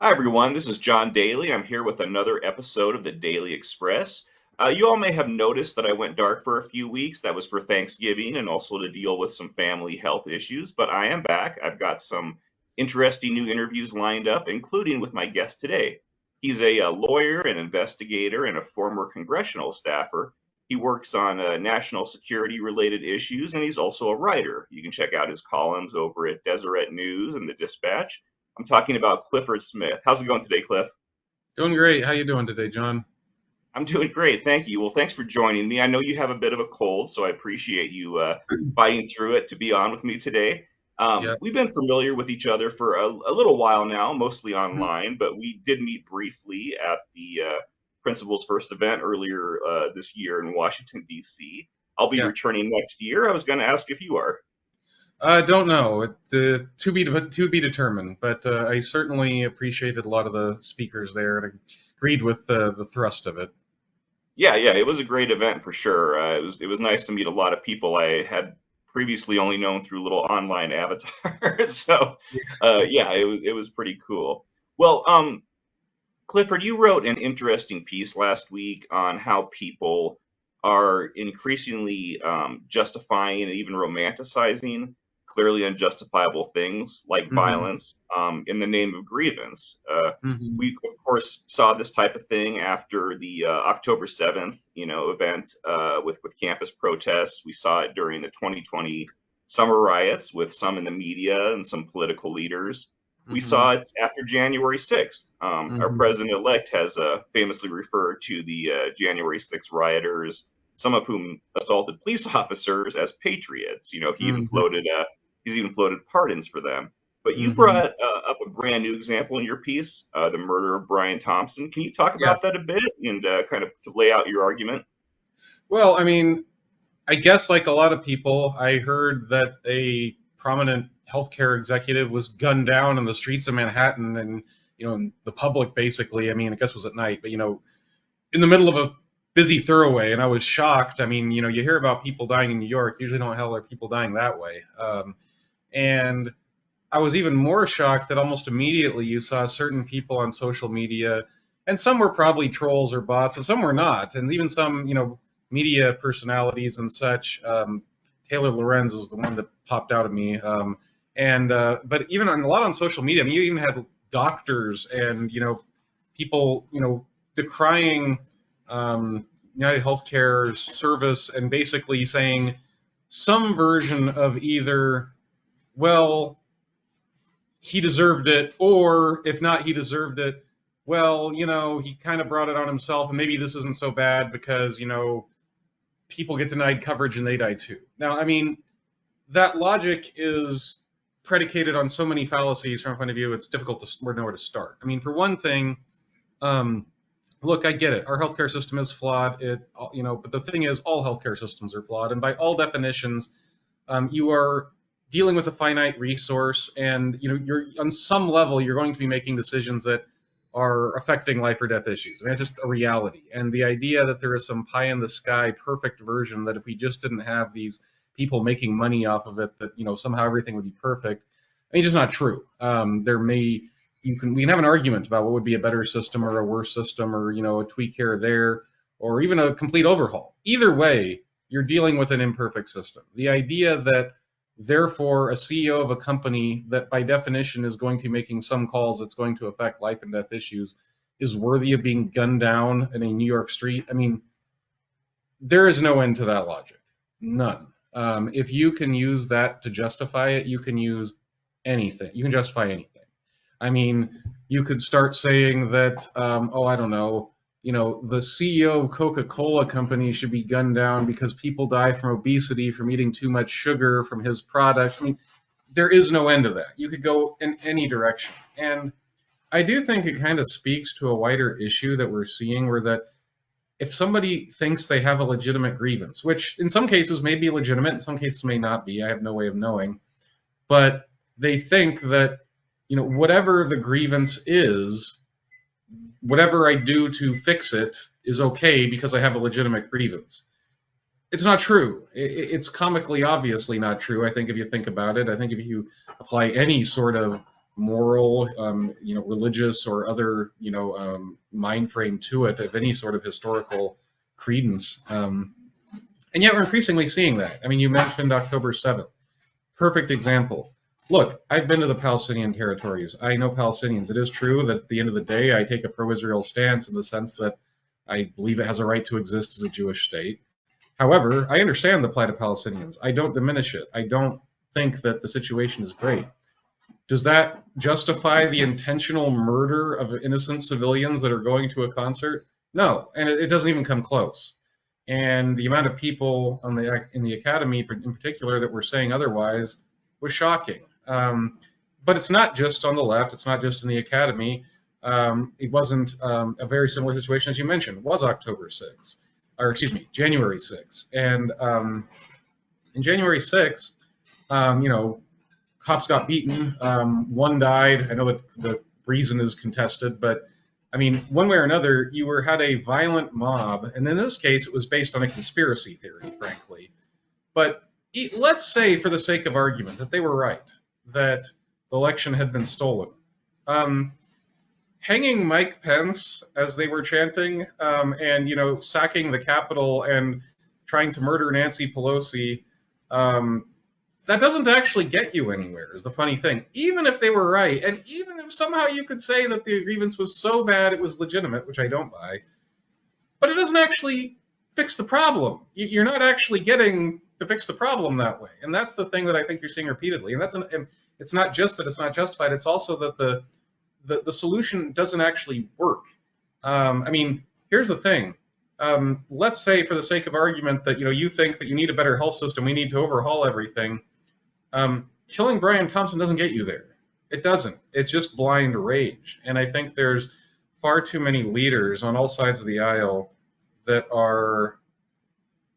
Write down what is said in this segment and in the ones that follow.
Hi, everyone. This is John Daly. I'm here with another episode of the Daily Express. You all may have noticed that I went dark for a few weeks. That was for Thanksgiving and also to deal with some family health issues. But I am back. I've got some interesting new interviews lined up, including with my guest today. He's a lawyer, an investigator, and a former congressional staffer. He works on national security related issues, and he's also a writer. You can check out his columns over at Deseret News and the Dispatch. I'm talking about Clifford Smith. How's it going today, Cliff? Doing great. How you doing today, John? I'm doing great, thank you. Well, thanks for joining me. I know you have a bit of a cold, so I appreciate you fighting through it to be on with me today. Yeah. We've been familiar with each other for a little while now, mostly Mhm. online, but we did meet briefly at the Principal's First event earlier this year in Washington, D.C. I'll be Yeah. returning next year. I was going to ask if you are. I don't know. To be determined, but I certainly appreciated a lot of the speakers there and agreed with the thrust of it. Yeah, it was a great event for sure. It was nice to meet a lot of people I had previously only known through little online avatars. So, yeah, it was pretty cool. Well, Clifford, you wrote an interesting piece last week on how people are increasingly justifying and even romanticizing clearly unjustifiable things like Hmm. violence in the name of grievance. Hmm. We, of course, saw this type of thing after the October 7th, event with campus protests. We saw it during the 2020 summer riots with some in the media and some political leaders. We Hmm. saw it after January 6th. Our Hmm. president-elect has famously referred to the January 6th rioters, some of whom assaulted police officers, as patriots. Hmm. He's even floated pardons for them. But you Hmm. brought up a brand new example in your piece, the murder of Brian Thompson. Can you talk Yeah. about that a bit and kind of lay out your argument? Well, I mean, I guess like a lot of people, I heard that a prominent healthcare executive was gunned down in the streets of Manhattan, and in the public, basically. I mean, I guess it was at night, but in the middle of a busy thoroughway, and I was shocked. I mean, you hear about people dying in New York. Usually, don't hell are people dying that way. And I was even more shocked that almost immediately you saw certain people on social media, and some were probably trolls or bots, and some were not, and even some, media personalities and such. Taylor Lorenz is the one that popped out at me, and but even on a lot on social media, I mean, you even had doctors and people, decrying United Healthcare's service and basically saying some version of either, well, he deserved it, or if not, he deserved it. Well, he kind of brought it on himself, and maybe this isn't so bad because people get denied coverage and they die too. Now, I mean, that logic is predicated on so many fallacies from a point of view. It's difficult to know where to start. I mean, for one thing, um, look, I get it. Our healthcare system is flawed. But the thing is, all healthcare systems are flawed, and by all definitions, you are dealing with a finite resource, and you're on some level you're going to be making decisions that are affecting life or death issues. I mean, it's just a reality. And the idea that there is some pie in the sky perfect version that if we just didn't have these people making money off of it, that somehow everything would be perfect. I mean, it's just not true. There may we can have an argument about what would be a better system or a worse system, or a tweak here or there, or even a complete overhaul. Either way, you're dealing with an imperfect system. The idea that therefore a CEO of a company that by definition is going to be making some calls that's going to affect life and death issues is worthy of being gunned down in a New York street. I mean, there is no end to that logic. None. If you can use that to justify it, you can use anything. You can justify anything. I mean, you could start saying that, oh, I don't know, the CEO of Coca-Cola company should be gunned down because people die from obesity from eating too much sugar from his product. I mean, there is no end to that. You could go in any direction. And I do think it kind of speaks to a wider issue that we're seeing, where that if somebody thinks they have a legitimate grievance, which in some cases may be legitimate, in some cases may not be, I have no way of knowing, but they think that whatever the grievance is, whatever I do to fix it is okay because I have a legitimate grievance. It's not true. It's comically obviously not true. I think if you think about it, I think if you apply any sort of moral, religious or other, mind frame to it of any sort of historical credence. And yet we're increasingly seeing that. I mean, you mentioned October 7th. Perfect example. Look, I've been to the Palestinian territories. I know Palestinians. It is true that at the end of the day, I take a pro-Israel stance in the sense that I believe it has a right to exist as a Jewish state. However, I understand the plight of Palestinians. I don't diminish it. I don't think that the situation is great. Does that justify the intentional murder of innocent civilians that are going to a concert? No, and it doesn't even come close. And the amount of people in the academy, in particular, that were saying otherwise was shocking. But it's not just on the left. It's not just in the academy. It wasn't a very similar situation as you mentioned. It was October 6th, or excuse me, January 6th. And in January 6th, cops got beaten. One died. I know that the reason is contested, but I mean, one way or another, had a violent mob, and in this case, it was based on a conspiracy theory, frankly. But let's say, for the sake of argument, that they were right, that the election had been stolen. Hanging Mike Pence as they were chanting, and sacking the Capitol and trying to murder Nancy Pelosi. That doesn't actually get you anywhere, is the funny thing. Even if they were right, and even if somehow you could say that the grievance was so bad it was legitimate, which I don't buy, but it doesn't actually fix the problem. You're not actually getting to fix the problem that way. And that's the thing that I think you're seeing repeatedly. And it's not just that it's not justified, it's also that the solution doesn't actually work. I mean, here's the thing. Let's say, for the sake of argument, that you think that you need a better health system, we need to overhaul everything. Killing Brian Thompson doesn't get you there. It doesn't. It's just blind rage. And I think there's far too many leaders on all sides of the aisle that are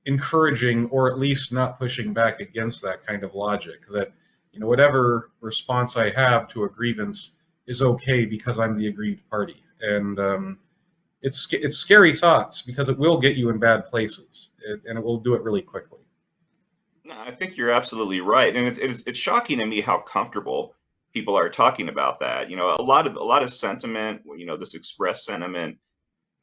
encouraging, or at least not pushing back against that kind of logic, that whatever response I have to a grievance is okay because I'm the aggrieved party. And it's scary thoughts, because it will get you in bad places, and it will do it really quickly. No, I think you're absolutely right, and it's shocking to me how comfortable people are talking about that. A lot of sentiment, this expressed sentiment,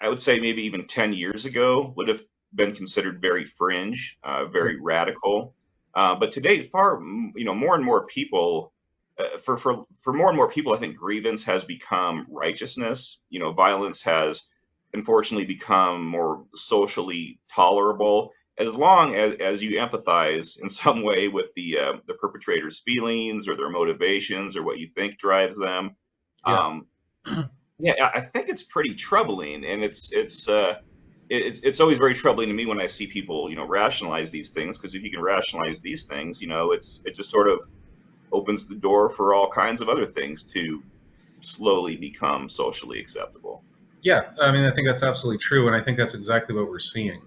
I would say maybe even 10 years ago would have been considered very fringe, very radical. But today, more and more people, for more and more people, I think grievance has become righteousness. Violence has unfortunately become more socially tolerable, as long as you empathize in some way with the perpetrator's feelings or their motivations or what you think drives them. Yeah. Um, yeah, I think it's pretty troubling, and it's always very troubling to me when I see people rationalize these things, because if you can rationalize these things, it just sort of opens the door for all kinds of other things to slowly become socially acceptable. Yeah, I mean, I think that's absolutely true, and I think that's exactly what we're seeing.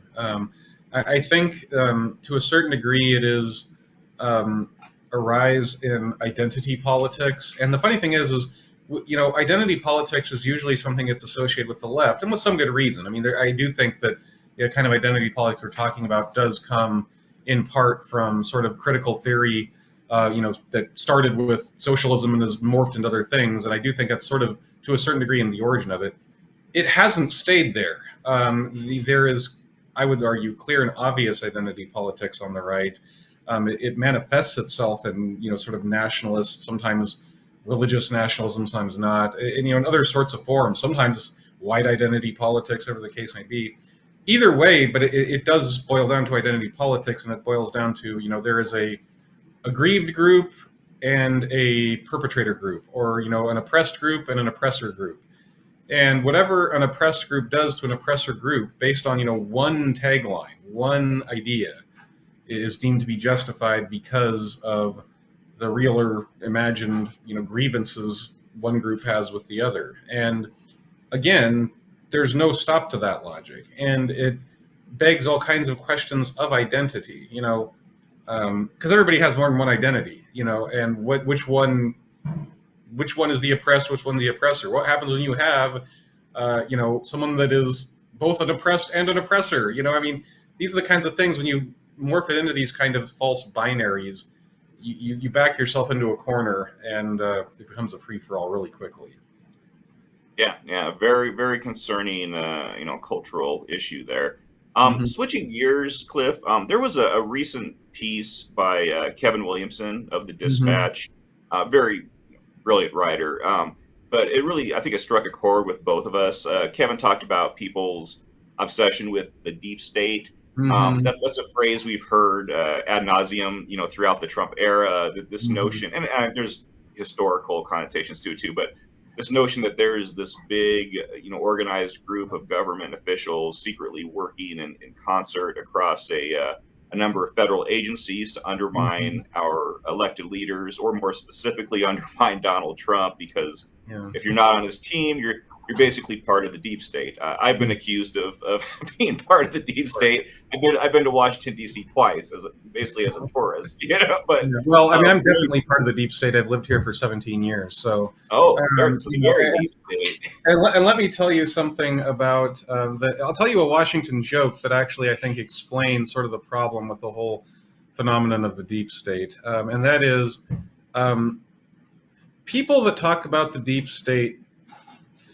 I think, to a certain degree, it is a rise in identity politics. And the funny thing is, identity politics is usually something that's associated with the left, and with some good reason. I mean, I do think that the kind of identity politics we're talking about does come in part from sort of critical theory, that started with socialism and has morphed into other things. And I do think that's sort of, to a certain degree, in the origin of it. It hasn't stayed there. There is, I would argue, clear and obvious identity politics on the right. It manifests itself in, sort of nationalist, sometimes religious nationalism, sometimes not, and, in other sorts of forms. Sometimes it's white identity politics, whatever the case may be. Either way, but it does boil down to identity politics, and it boils down to, there is a aggrieved group and a perpetrator group, or, an oppressed group and an oppressor group. And whatever an oppressed group does to an oppressor group, based on one tagline, one idea, is deemed to be justified because of the real or imagined grievances one group has with the other. And again, there's no stop to that logic, and it begs all kinds of questions of identity. Because everybody has more than one identity. And which one is the oppressed, which one's the oppressor? What happens when you have, someone that is both an oppressed and an oppressor? I mean, these are the kinds of things, when you morph it into these kind of false binaries, you back yourself into a corner, and it becomes a free for all really quickly. Yeah, yeah, very, very concerning, cultural issue there. Hmm. Switching gears, Cliff, there was a recent piece by Kevin Williamson of the Hmm. Dispatch, very brilliant writer. But it really, I think it struck a chord with both of us. Kevin talked about people's obsession with the deep state. Hmm. That's a phrase we've heard ad nauseum, throughout the Trump era. This Hmm. notion, and there's historical connotations to it too, but this notion that there is this big, organized group of government officials secretly working in concert across a number of federal agencies to Hmm. undermine our elected leaders, or more specifically, undermine Donald Trump. Because Yeah. if you're not on his team, you're basically part of the deep state. I've been Mhm. accused of being part of the deep state. I've been to Washington D.C. twice, basically as a tourist, But Yeah. Well, I mean, I'm really, definitely part of the deep state. I've lived here for 17 years, so oh, very, so you know, very deep state. and let me tell you something about that. I'll tell you a Washington joke that actually I think explains sort of the problem with the whole phenomenon of the deep state, and that is um, people that talk about the deep state.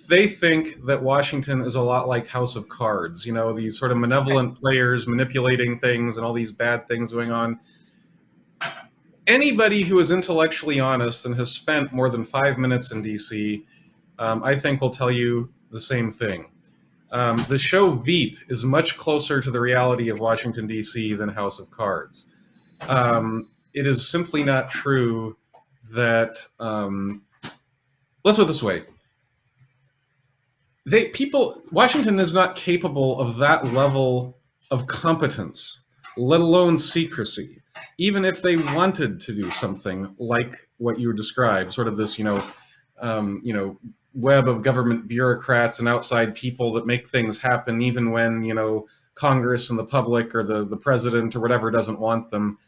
They think that Washington is a lot like House of Cards, these sort of malevolent players manipulating things and all these bad things going on. Anybody who is intellectually honest and has spent more than 5 minutes in DC, I think will tell you the same thing. The show Veep is much closer to the reality of Washington, D.C. than House of Cards. It is simply not true that, let's put it this way, Washington is not capable of that level of competence, let alone secrecy. Even if they wanted to do something like what you described, sort of this, um, you know, web of government bureaucrats and outside people that make things happen, even when Congress and the public or the president or whatever doesn't want them.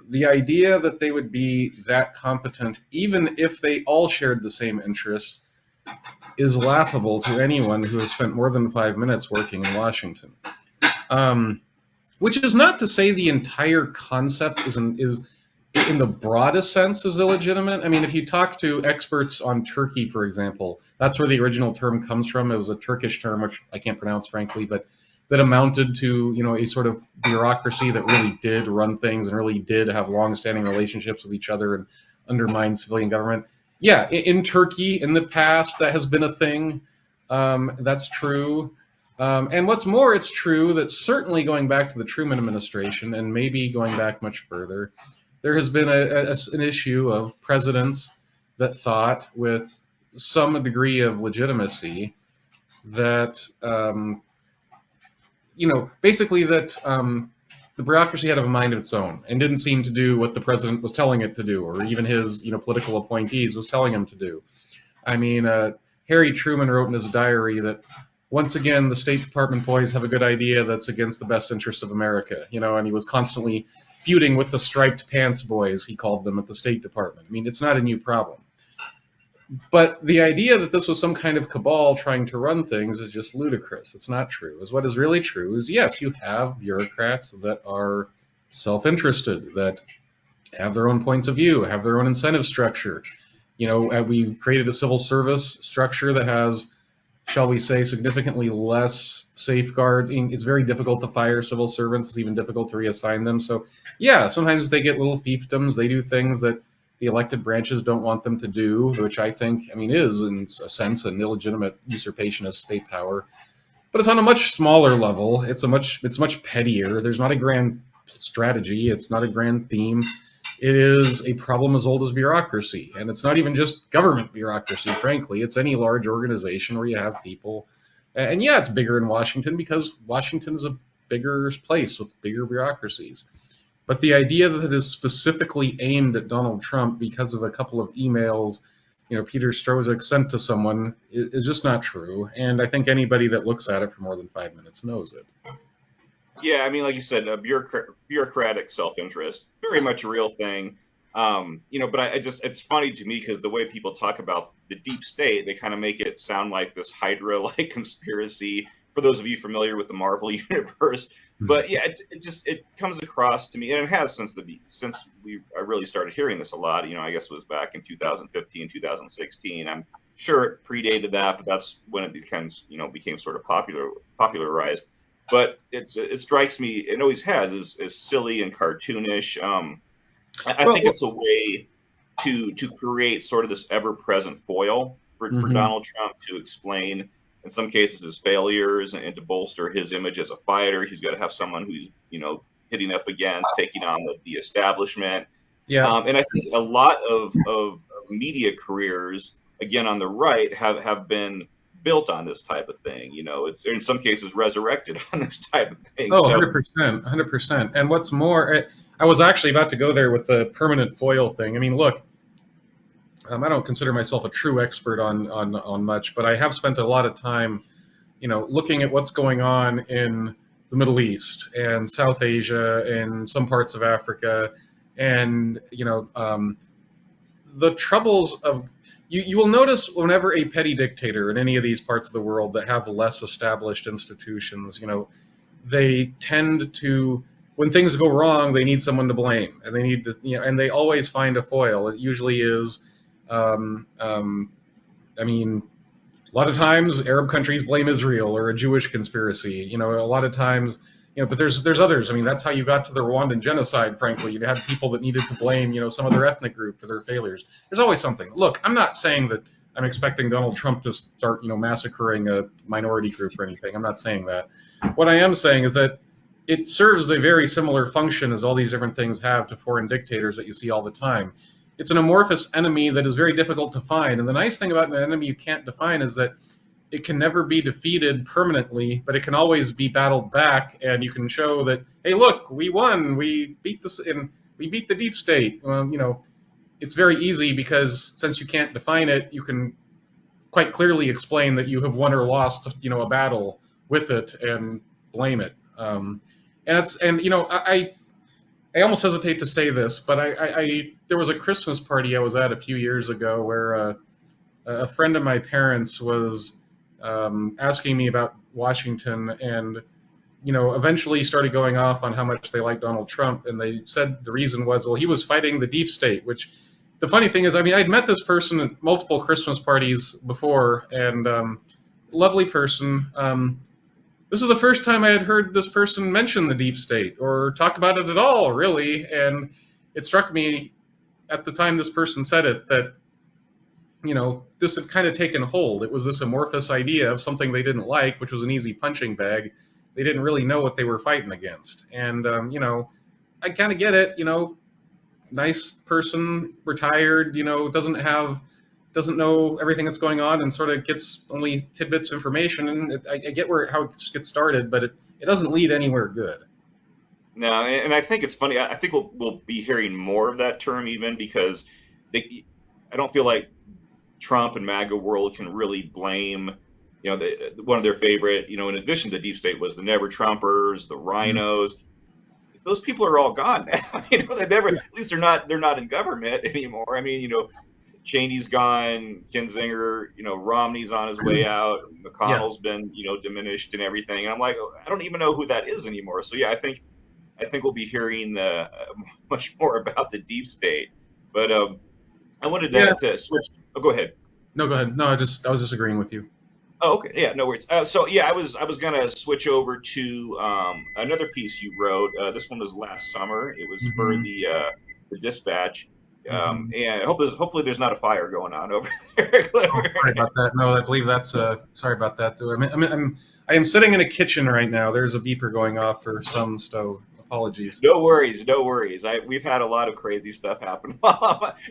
The idea that they would be that competent, even if they all shared the same interests, is laughable to anyone who has spent more than 5 minutes working in Washington. Um, which is not to say the entire concept is in the broadest sense is illegitimate. I mean, if you talk to experts on Turkey, for example, that's where the original term comes from. It was a Turkish term, which I can't pronounce, frankly, but that amounted to a sort of bureaucracy that really did run things and really did have long-standing relationships with each other and undermine civilian government. Yeah, in Turkey in the past that has been a thing. That's true. And what's more, it's true that certainly going back to the Truman administration and maybe going back much further, there has been an issue of presidents that thought with some degree of legitimacy that, basically that the bureaucracy had a mind of its own and didn't seem to do what the president was telling it to do, or even his, political appointees was telling him to do. I mean, Harry Truman wrote in his diary that once again the State Department boys have a good idea that's against the best interest of America, and he was constantly feuding with the striped pants boys, he called them, at the State Department. I mean, it's not a new problem. But the idea that this was some kind of cabal trying to run things is just ludicrous. It's not true. As what is really true is, yes, you have bureaucrats that are self-interested, that have their own points of view, have their own incentive structure. We created a civil service structure that has, shall we say, significantly less safeguards. It's very difficult to fire civil servants. It's even difficult to reassign them. So, yeah, sometimes they get little fiefdoms. They do things that the elected branches don't want them to do, which I think, is in a sense an illegitimate usurpation of state power. But it's on a much smaller level. It's much pettier. There's not a grand strategy. It's not a grand theme. It is a problem as old as bureaucracy, and it's not even just government bureaucracy. Frankly, it's any large organization where you have people. And yeah, it's bigger in Washington because Washington is a bigger place with bigger bureaucracies. But the idea that it is specifically aimed at Donald Trump because of a couple of emails, Peter Strzok sent to someone is just not true. And I think anybody that looks at it for more than 5 minutes knows it. Yeah, I mean, like you said, bureaucratic self-interest, very much a real thing. But it's funny to me because the way people talk about the deep state, they kind of make it sound like this Hydra-like conspiracy. For those of you familiar with the Marvel universe, But yeah, it comes across to me, and it has since I really started hearing this a lot. I guess it was back in 2015, 2016. I'm sure it predated that, but that's when it became sort of popularized. But it strikes me, it always has, is silly and cartoonish. I think Well, it's a way to create sort of this ever-present foil for mhm. Donald Trump to explain, in some cases, his failures, and to bolster his image as a fighter. He's got to have someone who's hitting up against, taking on the establishment. Yeah. And I think a lot of media careers, again on the right, have been built on this type of thing. It's in some cases resurrected on this type of thing. Oh, So 100%, 100%. And what's more, I was actually about to go there with the permanent foil thing. I mean, look, I don't consider myself a true expert on much, but I have spent a lot of time, looking at what's going on in the Middle East and South Asia and some parts of Africa, and the troubles of you will notice whenever a petty dictator in any of these parts of the world that have less established institutions, they tend to, when things go wrong, they need someone to blame, and they need to, and they always find a foil. It usually is, um, um, I mean, a lot of times Arab countries blame Israel or a Jewish conspiracy. A lot of times, but there's others. I mean, that's how you got to the Rwandan genocide. Frankly, you had people that needed to blame, some other ethnic group for their failures. There's always something. Look, I'm not saying that I'm expecting Donald Trump to start, massacring a minority group or anything. I'm not saying that. What I am saying is that it serves a very similar function as all these different things have to foreign dictators that you see all the time. It's an amorphous enemy that is very difficult to find. And the nice thing about an enemy you can't define is that it can never be defeated permanently, but it can always be battled back, and you can show that, hey, look, we won, we beat this, and we beat the deep state. It's very easy because since you can't define it, you can quite clearly explain that you have won or lost, a battle with it and blame it. I almost hesitate to say this, but there was a Christmas party I was at a few years ago where a friend of my parents was asking me about Washington, and eventually started going off on how much they like Donald Trump, and they said the reason was, well, he was fighting the deep state. Which, the funny thing is, I mean, I'd met this person at multiple Christmas parties before, and lovely person. This is the first time I had heard this person mention the deep state or talk about it at all, really. And it struck me at the time this person said it that, this had kind of taken hold. It was this amorphous idea of something they didn't like, which was an easy punching bag. They didn't really know what they were fighting against. And, I kind of get it, nice person, retired, doesn't know everything that's going on and sort of gets only tidbits of information. And I get how it gets started, but it doesn't lead anywhere good. no, and I think it's funny. I think we'll be hearing more of that term even because I don't feel like Trump and MAGA world can really blame, one of their favorite, in addition to deep state was the Never Trumpers, the Mhm. Rhinos. Those people are all gone now. They never, Yeah, at least they're not in government anymore. I mean, Cheney's gone, Kinzinger, Romney's on his way out, yeah. McConnell's been, diminished and everything. And I'm like, I don't even know who that is anymore. So yeah, I think we'll be hearing much more about the deep state. But I wanted Yeah. to switch. Oh, go ahead. No, go ahead. No, I was just agreeing with you. Oh, okay. Yeah, no worries. So yeah, I was gonna switch over to another piece you wrote. This one was last summer. It was for Hmm. the Dispatch, Hmm. and hopefully there's not a fire going on over there. Oh, sorry about that. No, I believe that's sorry about that too. I am sitting in a kitchen right now. There's a beeper going off for some stove. Apologies. No worries, no worries. We've had a lot of crazy stuff happen.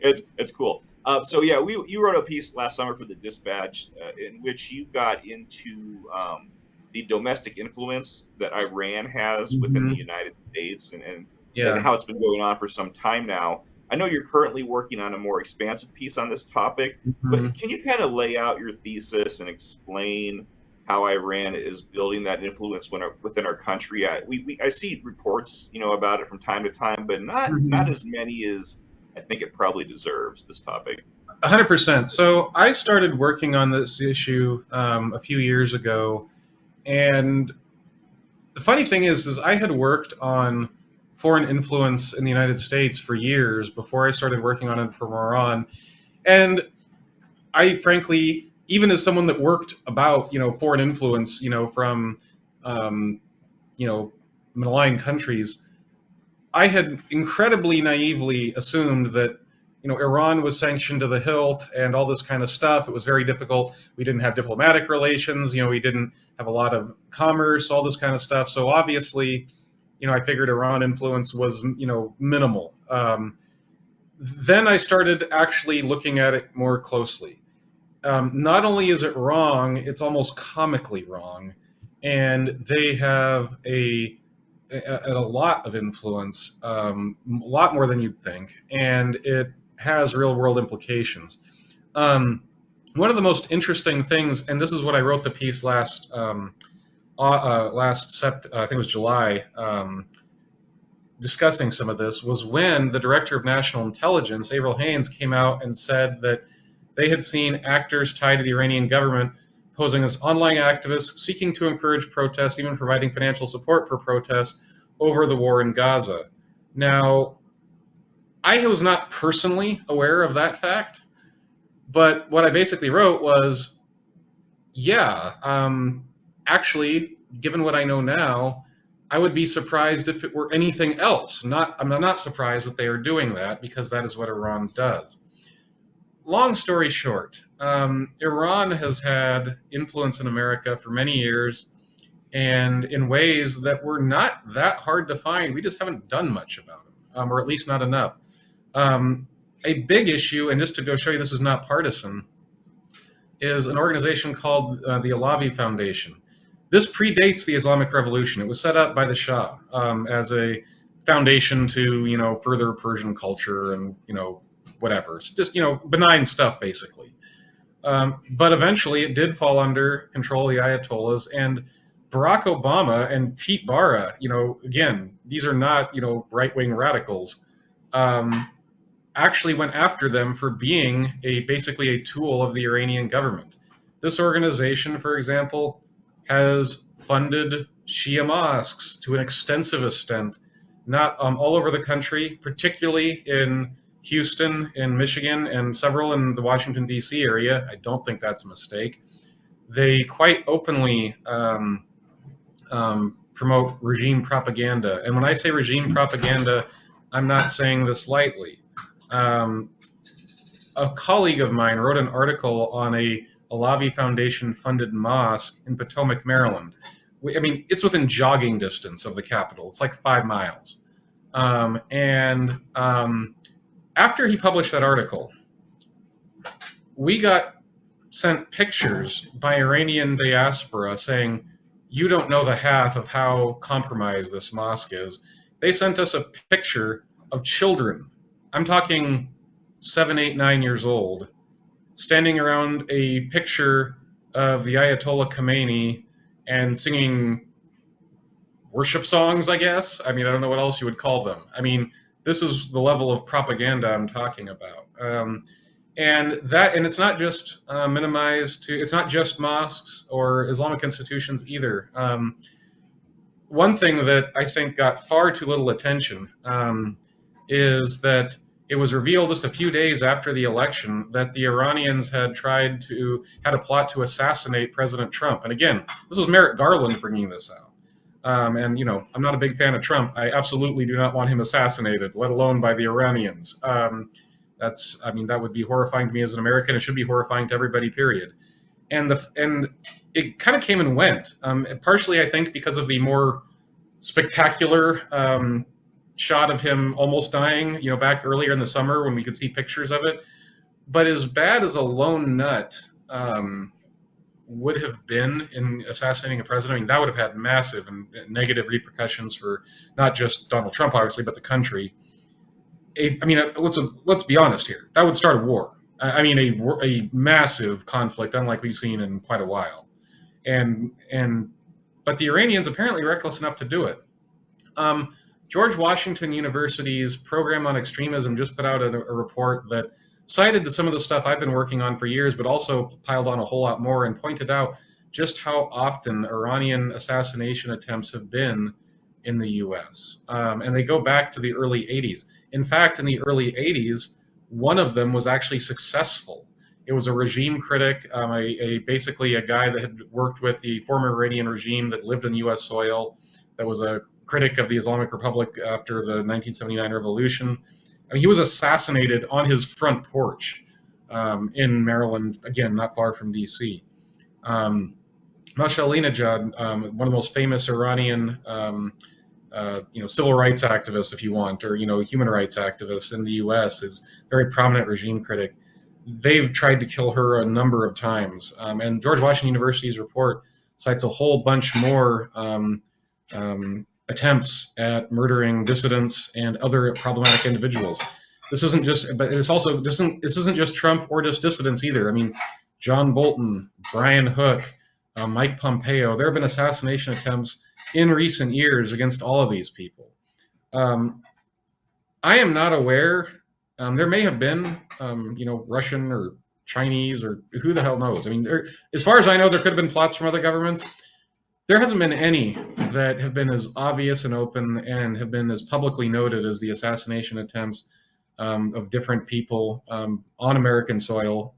It's cool. So yeah, you wrote a piece last summer for the Dispatch in which you got into the domestic influence that Iran has within the Hmm. United States, and Yeah. how it's been going on for some time now. I know you're currently working on a more expansive piece on this topic, but Hmm. can you kind of lay out your thesis and explain how Iran is building that influence within our country? I see reports, about it from time to time, but not Hmm. as many as I think it probably deserves. This topic. 100%. So I started working on this issue a few years ago, and the funny thing is I had worked on foreign influence in the United States for years before I started working on it from Iran, and I frankly, even as someone that worked about foreign influence, from um, malign countries, I had incredibly naively assumed that Iran was sanctioned to the hilt and all this kind of stuff. It was very difficult. We didn't have diplomatic relations. We didn't have a lot of commerce, all this kind of stuff. So obviously, I figured Iran influence was minimal. Then I started actually looking at it more closely. Not only is it wrong, it's almost comically wrong, and they have a lot of influence, a lot more than you'd think, and it has real world implications. One of the most interesting things, and this is what I wrote the piece last I think it was July, discussing some of this, was when the director of national intelligence, Avril Haines, came out and said that they had seen actors tied to the Iranian government posing as online activists seeking to encourage protests, even providing financial support for protests over the war in Gaza. Now, I was not personally aware of that fact, but what I basically wrote was, actually, given what I know now, I would be surprised if it were anything else. I'm not surprised that they are doing that, because that is what Iran does. Long story short, Iran has had influence in America for many years, and in ways that were not that hard to find. We just haven't done much about them, or at least not enough. A big issue, and just to go show you this is not partisan, is an organization called the Alavi Foundation. This predates the Islamic Revolution. It was set up by the Shah as a foundation to, further Persian culture and, whatever. It's just, benign stuff, basically. But eventually it did fall under control of the Ayatollahs, and Barack Obama and Pete Barra, again, these are not, right-wing radicals, actually went after them for being basically a tool of the Iranian government. This organization, for example, has funded Shia mosques to an extensive extent, not all over the country, particularly in Houston, in Michigan, and several in the Washington, D.C. area. I don't think that's a mistake. They quite openly promote regime propaganda. And when I say regime propaganda, I'm not saying this lightly. A colleague of mine wrote an article on a Alavi Foundation-funded mosque in Potomac, Maryland. It's within jogging distance of the Capitol. It's like 5 miles. After he published that article, we got sent pictures by Iranian diaspora saying, you don't know the half of how compromised this mosque is. They sent us a picture of children. I'm talking 7, 8, 9 years old, standing around a picture of the Ayatollah Khomeini and singing worship songs, I guess. I don't know what else you would call them. This is the level of propaganda I'm talking about. And it's not just minimized to, it's not just mosques or Islamic institutions either. One thing that I think got far too little attention is that it was revealed just a few days after the election that the Iranians had had a plot to assassinate President Trump. And again, this was Merrick Garland bringing this out. I'm not a big fan of Trump. I absolutely do not want him assassinated, let alone by the Iranians. That would be horrifying to me as an American. It should be horrifying to everybody, period. And it kind of came and went, partially, I think, because of the more spectacular shot of him almost dying, back earlier in the summer when we could see pictures of it. But as bad as a lone nut would have been in assassinating a president, that would have had massive and negative repercussions for not just Donald Trump, obviously, but the country. Let's be honest here. That would start a war. A massive conflict, unlike we've seen in quite a while. But the Iranians apparently reckless enough to do it. George Washington University's program on extremism just put out a report that cited to some of the stuff I've been working on for years, but also piled on a whole lot more and pointed out just how often Iranian assassination attempts have been in the U.S. And they go back to the early 80s. In fact, in the early 80s, one of them was actually successful. It was a regime critic, basically a guy that had worked with the former Iranian regime that lived in U.S. soil, that was a critic of the Islamic Republic after the 1979 revolution. I mean, he was assassinated on his front porch in Maryland, again, not far from D.C. Ahmadinejad, one of the most famous Iranian, civil rights activists, if you want, or human rights activists in the U.S., is a very prominent regime critic. They've tried to kill her a number of times, and George Washington University's report cites a whole bunch more attempts at murdering dissidents and other problematic individuals. This isn't just, but it's also this isn't just Trump or just dissidents either. I mean, John Bolton, Brian Hook, Mike Pompeo. There have been assassination attempts in recent years against all of these people. I am not aware. There may have been, Russian or Chinese or who the hell knows. I mean, as far as I know, there could have been plots from other governments. There hasn't been any that have been as obvious and open and have been as publicly noted as the assassination attempts of different people on American soil,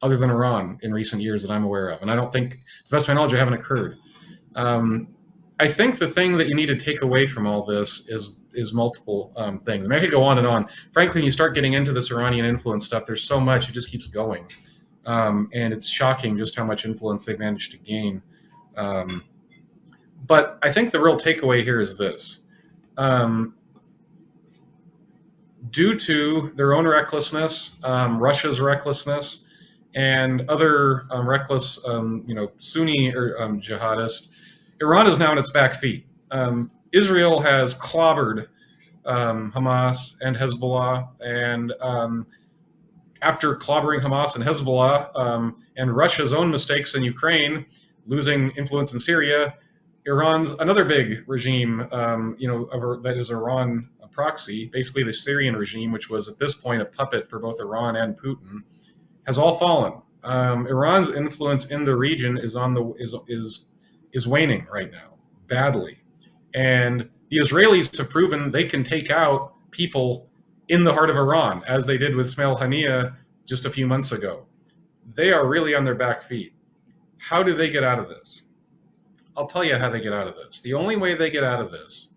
other than Iran, in recent years that I'm aware of. And I don't think, to the best of my knowledge, they haven't occurred. I think the thing that you need to take away from all this is multiple things. I mean, I could go on and on. Frankly, when you start getting into this Iranian influence stuff, there's so much, it just keeps going. And it's shocking just how much influence they've managed to gain. But I think the real takeaway here is this. Due to their own recklessness, Russia's recklessness, and other reckless, Sunni or jihadists, Iran is now on its back feet. Israel has clobbered Hamas and Hezbollah, and after clobbering Hamas and Hezbollah and Russia's own mistakes in Ukraine, losing influence in Syria, Iran's another big regime, that is Iran proxy, basically the Syrian regime, which was at this point a puppet for both Iran and Putin, has all fallen. Iran's influence in the region is waning right now, badly. And the Israelis have proven they can take out people in the heart of Iran, as they did with Ismail Haniyeh just a few months ago. They are really on their back feet. How do they get out of this? I'll tell you how they get out of this. The only way they get out of this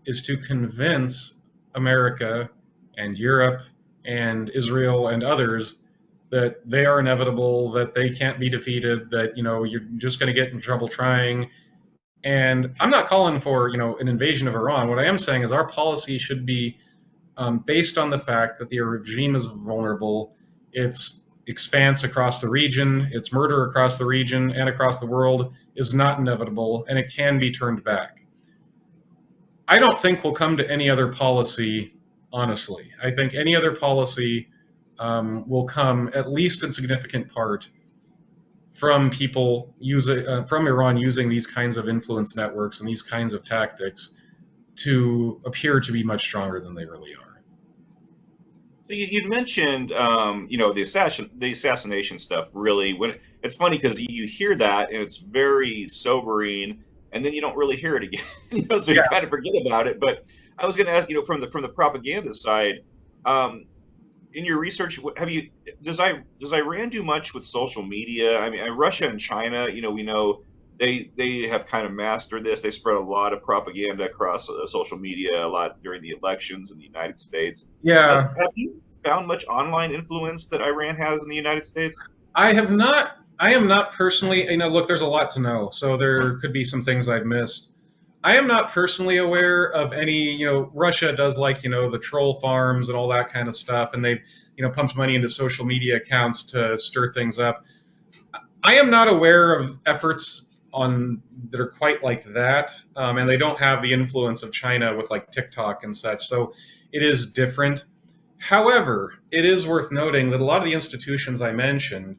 is to convince America and Europe and Israel and others that they are inevitable, that they can't be defeated, that you're just going to get in trouble trying. And I'm not calling for an invasion of Iran. What I am saying is our policy should be based on the fact that the regime is vulnerable, its expanse across the region, its murder across the region and across the world is not inevitable, and it can be turned back. I don't think we'll come to any other policy, honestly. I think any other policy will come, at least in significant part, from people from Iran using these kinds of influence networks and these kinds of tactics to appear to be much stronger than they really are. So you'd mentioned, the assassination stuff. Really, it's funny because you hear that and it's very sobering, and then you don't really hear it again. So you kind of forget about it. But I was going to ask, from the propaganda side, in your research, does Iran do much with social media? I mean, Russia and China, we know they have kind of mastered this. They spread a lot of propaganda across social media, a lot during the elections in the United States. Yeah. Have you found much online influence that Iran has in the United States? I have not. I am not personally, look, there's a lot to know, so there could be some things I've missed. I am not personally aware of any, Russia does the troll farms and all that kind of stuff, and they've, pumped money into social media accounts to stir things up. I am not aware of efforts that are quite like that, and they don't have the influence of China with TikTok and such, so it is different. However, it is worth noting that a lot of the institutions I mentioned,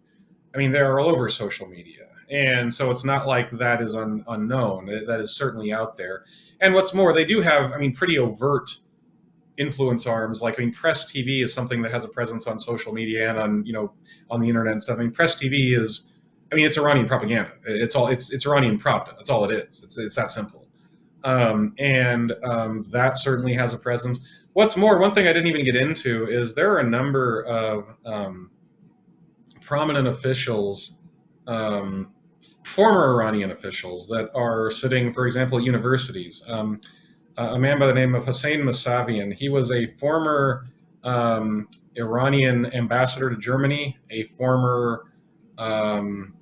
they're all over social media. And so it's not like that is unknown. That is certainly out there. And what's more, they do have, pretty overt influence arms. Press TV is something that has a presence on social media and on the internet and stuff. Press TV is I mean, it's Iranian propaganda. It's Iranian Pravda. That's all it is. It's that simple. And that certainly has a presence. What's more, one thing I didn't even get into is there are a number of prominent officials, um, former Iranian officials, that are sitting, for example, at universities. A man by the name of Hossein Mousavian. He was a former Iranian ambassador to Germany, a former um,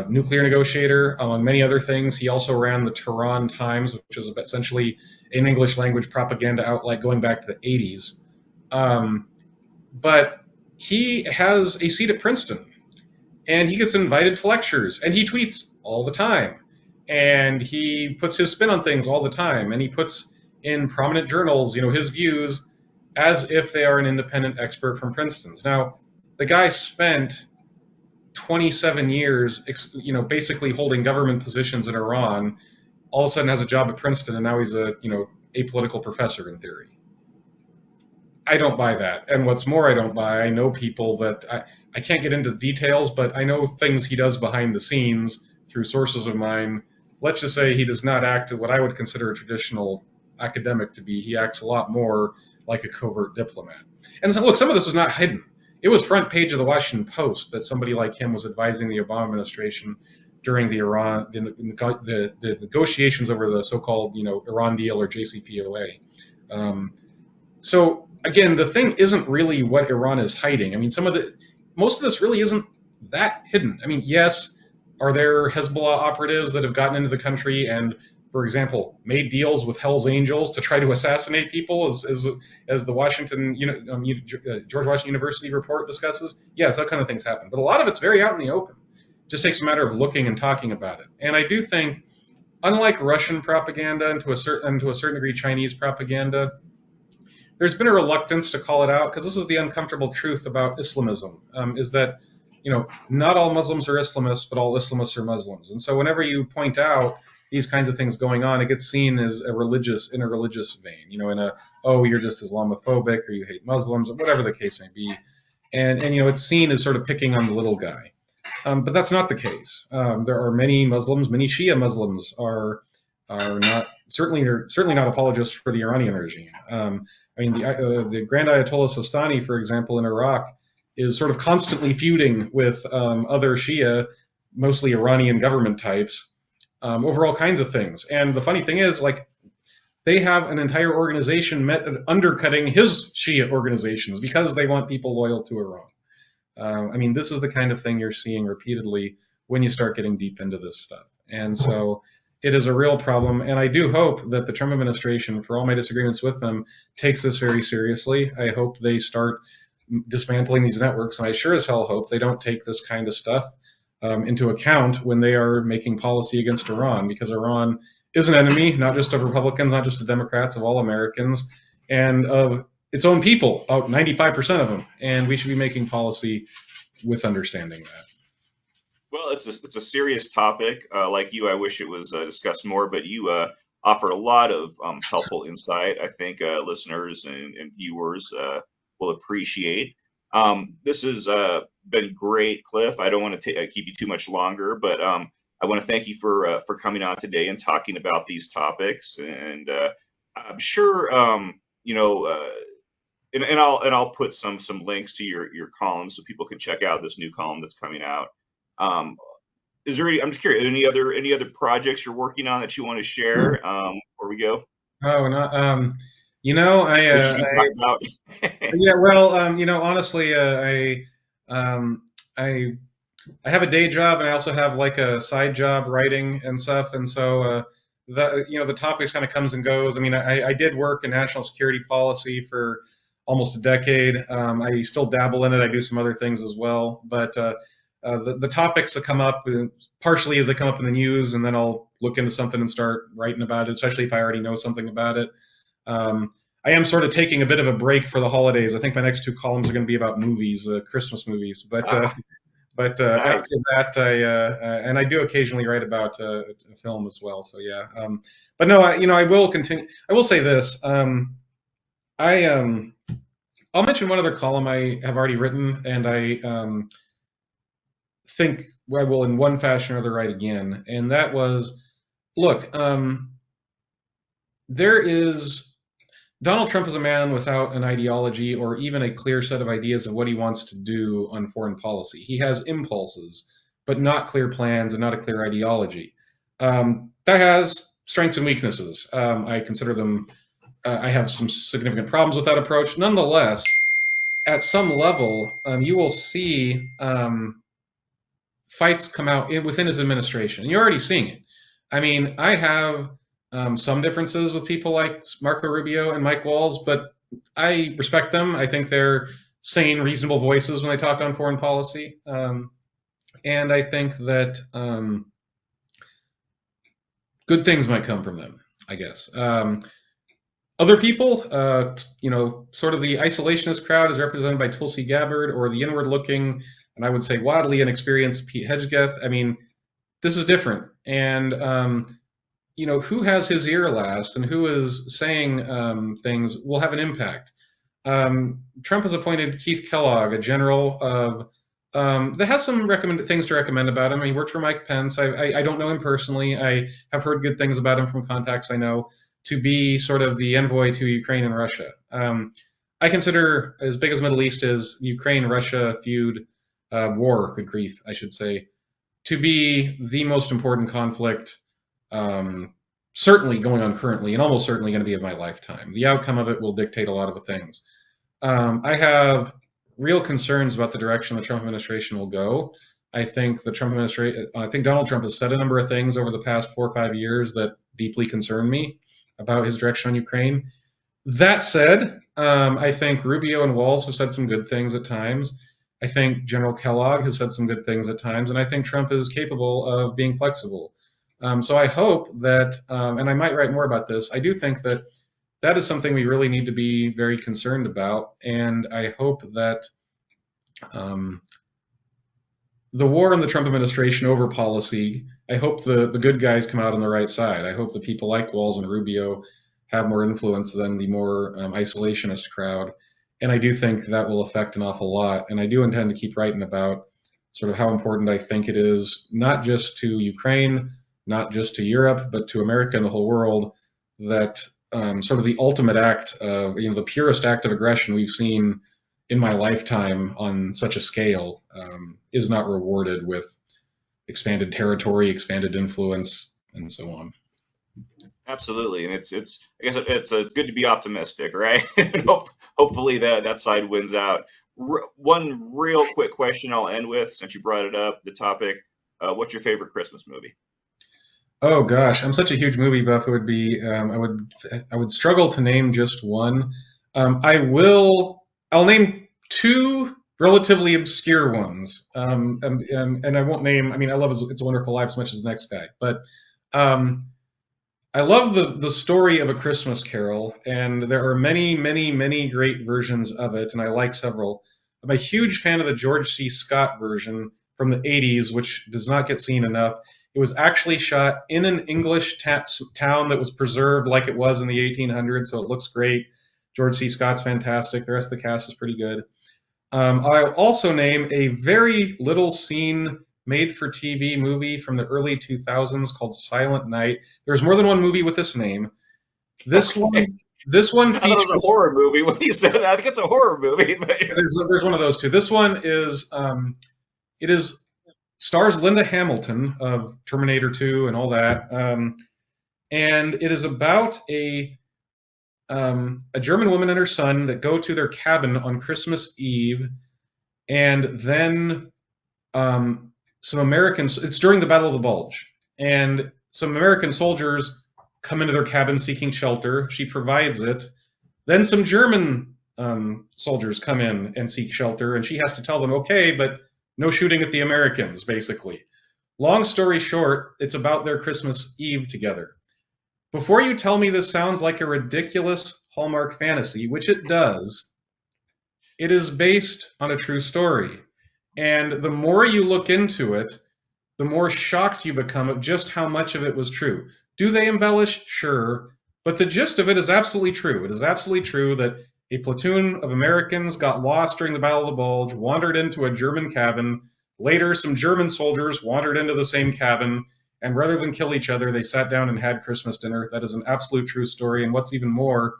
nuclear negotiator, among many other things. He also ran the Tehran Times, which is essentially an English language propaganda outlet going back to the 80s. Um, but he has a seat at Princeton, and he gets invited to lectures, and he tweets all the time, and he puts his spin on things all the time, and he puts in prominent journals, his views as if they are an independent expert from Princeton's. Now, the guy spent 27 years, basically holding government positions in Iran. All of a sudden, has a job at Princeton, and now he's a apolitical professor in theory. I don't buy that. And what's more, I don't buy, I know people that I can't get into details, but I know things he does behind the scenes through sources of mine. Let's just say he does not act what I would consider a traditional academic to be. He acts a lot more like a covert diplomat. And so, look, some of this is not hidden. It was front page of the Washington Post that somebody like him was advising the Obama administration during the negotiations over the so-called Iran deal, or JCPOA. So again, the thing isn't really what Iran is hiding. I mean, most of this really isn't that hidden. I mean, yes, are there Hezbollah operatives that have gotten into the country and, for example, made deals with Hell's Angels to try to assassinate people, as the George Washington University report discusses? Yes, that kind of things happen. But a lot of it's very out in the open. It just takes a matter of looking and talking about it. And I do think, unlike Russian propaganda and to a certain degree Chinese propaganda, there's been a reluctance to call it out, because this is the uncomfortable truth about Islamism, is that not all Muslims are Islamists, but all Islamists are Muslims. And so whenever you point out these kinds of things going on, it gets seen as in a religious vein, you're just Islamophobic, or you hate Muslims, or whatever the case may be. And it's seen as sort of picking on the little guy. But that's not the case. There are many Muslims, many Shia Muslims are not certainly not apologists for the Iranian regime. I mean, the Grand Ayatollah Sistani, for example, in Iraq, is sort of constantly feuding with other Shia, mostly Iranian government types, over all kinds of things. And the funny thing is, they have an entire organization undercutting his Shia organizations because they want people loyal to Iran. I mean, this is the kind of thing you're seeing repeatedly when you start getting deep into this stuff. And so it is a real problem, and I do hope that the Trump administration, for all my disagreements with them, takes this very seriously. I hope they start dismantling these networks, and I sure as hell hope they don't take this kind of stuff into account when they are making policy against Iran, because Iran is an enemy, not just of Republicans, not just of Democrats, of all Americans, and of its own people, about 95% of them, and we should be making policy with understanding that. Well, it's a serious topic. Like you, I wish it was discussed more, but you offer a lot of helpful insight. I think listeners and viewers will appreciate. This has been great, Cliff. I don't want to keep you too much longer, but I want to thank you for coming on today and talking about these topics. And I'm sure and I'll put some links to your columns so people can check out this new column that's coming out. Is there I'm just curious, any other projects you're working on that you want to share before we go? Oh, not That you can talk about? yeah. Well, honestly, I have a day job, and I also have a side job writing and stuff, and so the topics kind of comes and goes. I mean, I did work in national security policy for almost a decade. I still dabble in it. I do some other things as well, but the topics that come up, partially as they come up in the news, and then I'll look into something and start writing about it, especially if I already know something about it. I am sort of taking a bit of a break for the holidays. I think my next two columns are going to be about movies, Christmas movies. But nice. After that, and I do occasionally write about a film as well. So yeah. But no, I will continue. I will say this. I'll mention one other column I have already written, and think I will, in one fashion or the right again, and that was, look, there is Donald Trump is a man without an ideology or even a clear set of ideas of what he wants to do on foreign policy. He has impulses, but not clear plans and not a clear ideology. That has strengths and weaknesses. I consider them. I have some significant problems with that approach. Nonetheless, at some level, you will see fights come out within his administration. And you're already seeing it. I mean, I have some differences with people like Marco Rubio and Mike Walls, but I respect them. I think they're sane, reasonable voices when they talk on foreign policy. And I think that good things might come from them, I guess. Other people, sort of the isolationist crowd is represented by Tulsi Gabbard, or the inward-looking, and I would say wildly inexperienced Pete Hegseth. I mean, this is different. And, who has his ear last and who is saying things will have an impact. Trump has appointed Keith Kellogg, a general of that has some things to recommend about him. He worked for Mike Pence. I don't know him personally. I have heard good things about him from contacts I know, to be sort of the envoy to Ukraine and Russia. I consider, as big as Middle East is, Ukraine-Russia feud, war, good grief, I should say, to be the most important conflict certainly going on currently, and almost certainly going to be of my lifetime. The outcome of it will dictate a lot of the things. I have real concerns about the direction the Trump administration will go. I think Donald Trump has said a number of things over the past 4 or 5 years that deeply concern me about his direction on Ukraine. That said, I think Rubio and Walls have said some good things at times. I think General Kellogg has said some good things at times, and I think Trump is capable of being flexible. So I hope that, and I might write more about this, I do think that that is something we really need to be very concerned about, and I hope that the war in the Trump administration over policy, I hope the good guys come out on the right side. I hope the people like Walls and Rubio have more influence than the more isolationist crowd. And I do think that will affect an awful lot. And I do intend to keep writing about sort of how important I think it is, not just to Ukraine, not just to Europe, but to America and the whole world, that sort of the ultimate act of, the purest act of aggression we've seen in my lifetime on such a scale is not rewarded with expanded territory, expanded influence, and so on. Absolutely, and it's I guess it's good to be optimistic, right? Hopefully that side wins out. One real quick question I'll end with, since you brought it up, the topic. What's your favorite Christmas movie? Oh gosh, I'm such a huge movie buff. It would be I would struggle to name just one. I'll name two relatively obscure ones, and I won't name. I mean, I love It's a Wonderful Life as much as the next guy, but I love the story of A Christmas Carol, and there are many, many, many great versions of it, and I like several. I'm a huge fan of the George C. Scott version from the 80s, which does not get seen enough. It was actually shot in an English town that was preserved like it was in the 1800s, so it looks great. George C. Scott's fantastic. The rest of the cast is pretty good. I'll also name a very little seen made-for-TV movie from the early 2000s called Silent Night. There's more than one movie with this name. This one I thought it was a horror movie when you said that. I think it's a horror movie. But there's one of those two. This one is stars Linda Hamilton of Terminator 2 and all that, and it is about a German woman and her son that go to their cabin on Christmas Eve, and then some Americans. It's during the Battle of the Bulge, and some American soldiers come into their cabin seeking shelter. She provides it. Then some German soldiers come in and seek shelter, and she has to tell them, okay, but no shooting at the Americans, basically. Long story short, it's about their Christmas Eve together. Before you tell me this sounds like a ridiculous Hallmark fantasy, which it does, it is based on a true story. And the more you look into it, the more shocked you become at just how much of it was true. Do they embellish? Sure. But the gist of it is absolutely true. It is absolutely true that a platoon of Americans got lost during the Battle of the Bulge, wandered into a German cabin, Later, some German soldiers wandered into the same cabin, and rather than kill each other, they sat down and had Christmas dinner. That is an absolute true story. And what's even more,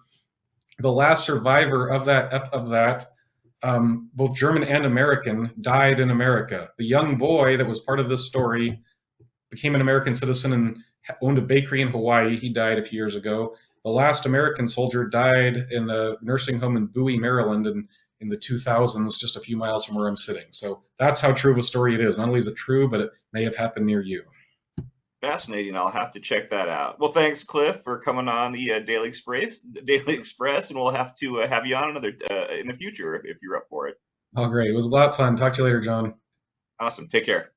the last survivor of that, both German and American, died in America. The young boy that was part of this story became an American citizen and owned a bakery in Hawaii. He died a few years ago. The last American soldier died in a nursing home in Bowie, Maryland, in the 2000s, just a few miles from where I'm sitting. So that's how true of a story it is. Not only is it true, but it may have happened near you. Fascinating. I'll have to check that out. Well, thanks, Cliff, for coming on the Daily Express, and we'll have to have you on another in the future if you're up for it. Oh, great. It was a lot of fun. Talk to you later, John. Awesome. Take care.